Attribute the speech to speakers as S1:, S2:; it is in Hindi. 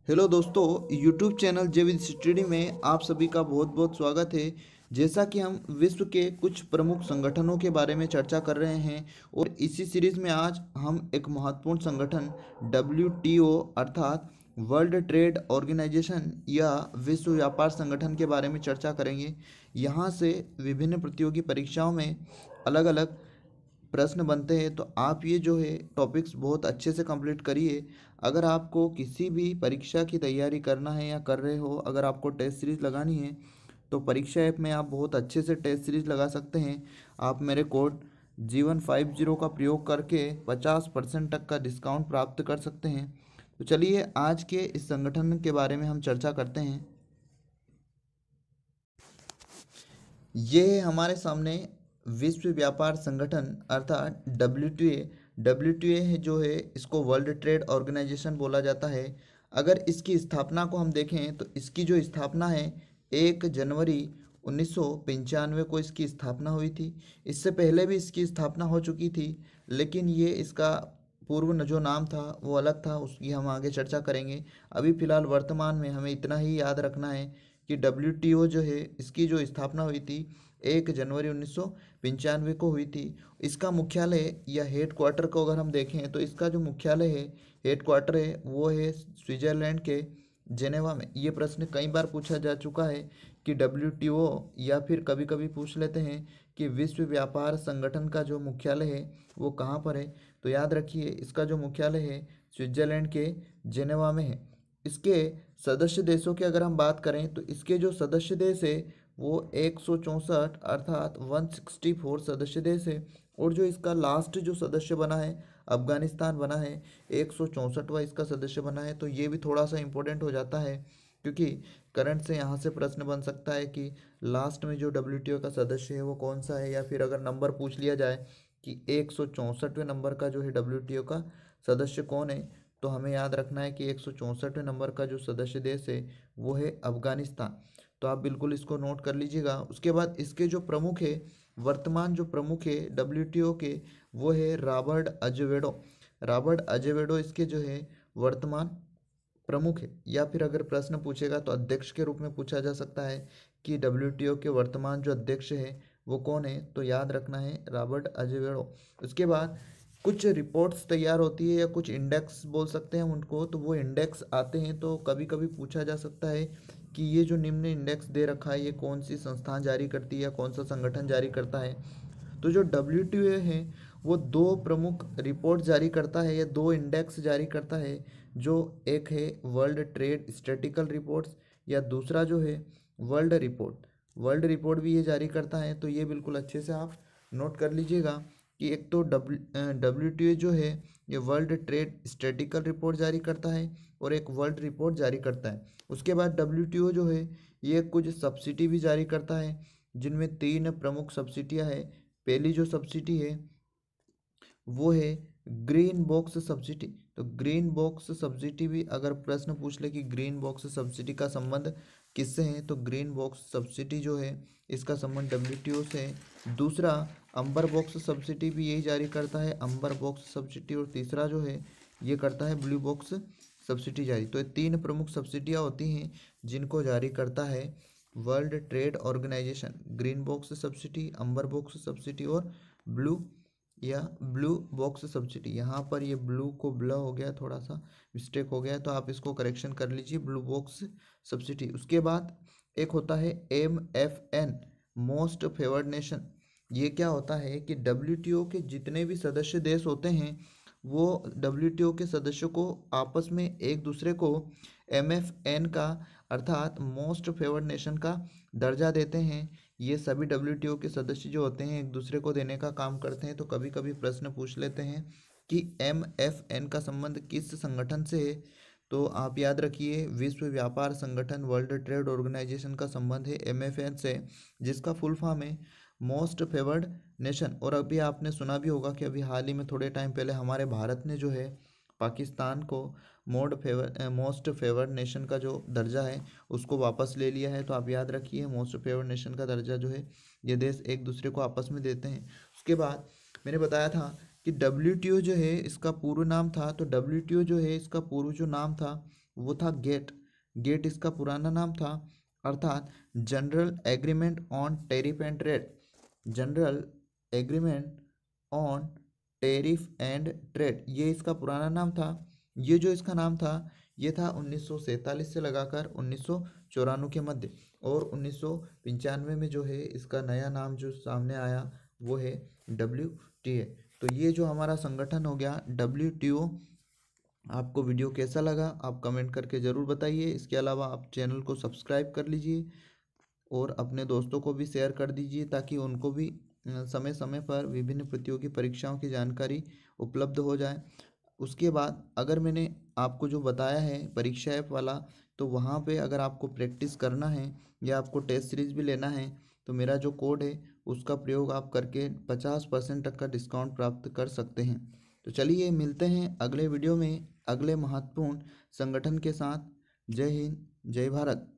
S1: हेलो दोस्तों, यूट्यूब चैनल जेविद स्टडी में आप सभी का बहुत बहुत स्वागत है। जैसा कि हम विश्व के कुछ प्रमुख संगठनों के बारे में चर्चा कर रहे हैं और इसी सीरीज में आज हम एक महत्वपूर्ण संगठन WTO अर्थात वर्ल्ड ट्रेड ऑर्गेनाइजेशन या विश्व व्यापार संगठन के बारे में चर्चा करेंगे। यहाँ से विभिन्न प्रतियोगी परीक्षाओं में अलग अलग प्रश्न बनते हैं, तो आप ये जो है टॉपिक्स बहुत अच्छे से कंप्लीट करिए। अगर आपको किसी भी परीक्षा की तैयारी करना है या कर रहे हो, अगर आपको टेस्ट सीरीज लगानी है तो परीक्षा ऐप में आप बहुत अच्छे से टेस्ट सीरीज लगा सकते हैं। आप मेरे कोड G150 का प्रयोग करके 50% तक का डिस्काउंट प्राप्त कर सकते हैं। तो चलिए आज के इस संगठन के बारे में हम चर्चा करते हैं। ये है हमारे सामने विश्व व्यापार संगठन अर्थात WTA जो है इसको वर्ल्ड ट्रेड ऑर्गेनाइजेशन बोला जाता है। अगर इसकी स्थापना को हम देखें तो इसकी जो स्थापना है 1 जनवरी 1995 को इसकी स्थापना हुई थी। इससे पहले भी इसकी स्थापना हो चुकी थी, लेकिन ये इसका पूर्व जो नाम था वो अलग था, उसकी हम आगे चर्चा करेंगे। अभी फ़िलहाल वर्तमान में हमें इतना ही याद रखना है कि WTO जो है इसकी जो स्थापना हुई थी 1 जनवरी 1995 को हुई थी। इसका मुख्यालय या हेड क्वार्टर को अगर हम देखें तो इसका जो मुख्यालय है, हेड क्वार्टर है, वो है स्विट्ज़रलैंड के जेनेवा में। ये प्रश्न कई बार पूछा जा चुका है कि WTO या फिर कभी कभी पूछ लेते हैं कि विश्व व्यापार संगठन का जो मुख्यालय है वो कहाँ पर है। तो याद रखिए इसका जो मुख्यालय है स्विट्ज़रलैंड के जेनेवा में है। इसके सदस्य देशों की अगर हम बात करें तो इसके जो सदस्य देश है वो 164 अर्थात 164 सदस्य देश है। और जो इसका लास्ट जो सदस्य बना है अफगानिस्तान बना है, 164वां इसका सदस्य बना है। तो ये भी थोड़ा सा इम्पोर्टेंट हो जाता है, क्योंकि करंट से यहाँ से प्रश्न बन सकता है कि लास्ट में जो WTO का सदस्य है वो कौन सा है, या फिर अगर नंबर पूछ लिया जाए कि 164वें नंबर का जो है WTO का सदस्य कौन है, तो हमें याद रखना है कि 164वें नंबर का जो सदस्य देश है वो है अफगानिस्तान। तो आप बिल्कुल इसको नोट कर लीजिएगा। उसके बाद इसके जो प्रमुख है, वर्तमान जो प्रमुख है WTO के, वो है रॉबर्ट अजेवेडो। रॉबर्ट अजेवेडो इसके जो है वर्तमान प्रमुख है, या फिर अगर प्रश्न पूछेगा तो अध्यक्ष के रूप में पूछा जा सकता है कि WTO के वर्तमान जो अध्यक्ष है वो कौन है। तो याद रखना है रॉबर्ट अजेवेडो। उसके बाद कुछ रिपोर्ट्स तैयार होती है या कुछ इंडेक्स बोल सकते हैं हम उनको, तो वो इंडेक्स आते हैं। तो कभी कभी पूछा जा सकता है कि ये जो निम्न इंडेक्स दे रखा है ये कौन सी संस्थान जारी करती है या कौन सा संगठन जारी करता है। तो जो WTO है वो दो प्रमुख रिपोर्ट जारी करता है या दो इंडेक्स जारी करता है। जो एक है वर्ल्ड ट्रेड स्टैटिकल रिपोर्ट्स, या दूसरा जो है वर्ल्ड रिपोर्ट। वर्ल्ड रिपोर्ट भी ये जारी करता है। तो ये बिल्कुल अच्छे से आप नोट कर लीजिएगा कि एक तो WTO जो है ये वर्ल्ड ट्रेड स्टैटिकल रिपोर्ट जारी करता है और एक वर्ल्ड रिपोर्ट जारी करता है। उसके बाद WTO जो है ये कुछ सब्सिडी भी जारी करता है, जिनमें तीन प्रमुख सब्सिडियाँ हैं। पहली जो सब्सिडी है वो है ग्रीन बॉक्स सब्सिडी। तो ग्रीन बॉक्स सब्सिडी भी अगर प्रश्न पूछ ले कि ग्रीन बॉक्स सब्सिडी का संबंध किससे है, तो ग्रीन बॉक्स सब्सिडी जो है इसका संबंध WTO से है। दूसरा अंबर बॉक्स सब्सिडी भी यही जारी करता है, अंबर बॉक्स सब्सिडी। और तीसरा जो है ये करता है ब्लू बॉक्स सब्सिडी जारी। तो ये तीन प्रमुख सब्सिडियाँ होती हैं जिनको जारी करता है World Trade Organization. Green box subsidy, amber box subsidy और ब्लू या ब्लू बॉक्स सब्सिडी। यहाँ पर ये ब्लू को ब्लू हो गया, थोड़ा सा मिस्टेक हो गया है, तो आप इसको करेक्शन कर लीजिए, ब्लू बॉक्स सब्सिडी। उसके बाद एक होता है MFN मोस्ट फेवर्ड नेशन। ये क्या होता है कि WTO के जितने भी सदस्य देश होते हैं वो WTO के सदस्यों को आपस में एक दूसरे को MFN का अर्थात मोस्ट फेवर्ड नेशन का दर्जा देते हैं। ये सभी WTO के सदस्य जो होते हैं एक दूसरे को देने का काम करते हैं। तो कभी कभी प्रश्न पूछ लेते हैं कि MFN का संबंध किस संगठन से है। तो आप याद रखिए विश्व व्यापार संगठन वर्ल्ड ट्रेड ऑर्गेनाइजेशन का संबंध है MFN से, जिसका फुल फॉर्म है मोस्ट फेवर्ड नेशन। और अभी आपने सुना भी होगा कि अभी हाल ही में थोड़े टाइम पहले हमारे भारत ने जो है पाकिस्तान को मोस्ट फेवर्ड नेशन का जो दर्जा है उसको वापस ले लिया है। तो आप याद रखिए मोस्ट फेवर्ड नेशन का दर्जा जो है ये देश एक दूसरे को आपस में देते हैं। उसके बाद मैंने बताया था कि WTO जो है इसका पूर्व नाम था, तो WTO जो है इसका पूर्व जो नाम था वो था गेट। गेट इसका पुराना नाम था, अर्थात general agreement on tariff and trade. General agreement on tariff and trade, ये इसका पुराना नाम था। ये जो इसका नाम था ये था 1947 से लगाकर 1994 के मध्य, और 1995 में जो है इसका नया नाम जो सामने आया वो है WTA। तो ये जो हमारा संगठन हो गया WTO। आपको वीडियो कैसा लगा आप कमेंट करके ज़रूर बताइए। इसके अलावा आप चैनल को सब्सक्राइब कर लीजिए और अपने दोस्तों को भी शेयर कर दीजिए, ताकि उनको भी समय समय पर विभिन्न प्रतियोगी परीक्षाओं की जानकारी उपलब्ध हो जाए। उसके बाद अगर मैंने आपको जो बताया है परीक्षा ऐप वाला, तो वहाँ पे अगर आपको प्रैक्टिस करना है या आपको टेस्ट सीरीज भी लेना है तो मेरा जो कोड है उसका प्रयोग आप करके 50% तक का डिस्काउंट प्राप्त कर सकते हैं। तो चलिए मिलते हैं अगले वीडियो में अगले महत्वपूर्ण संगठन के साथ। जय हिंद, जय भारत।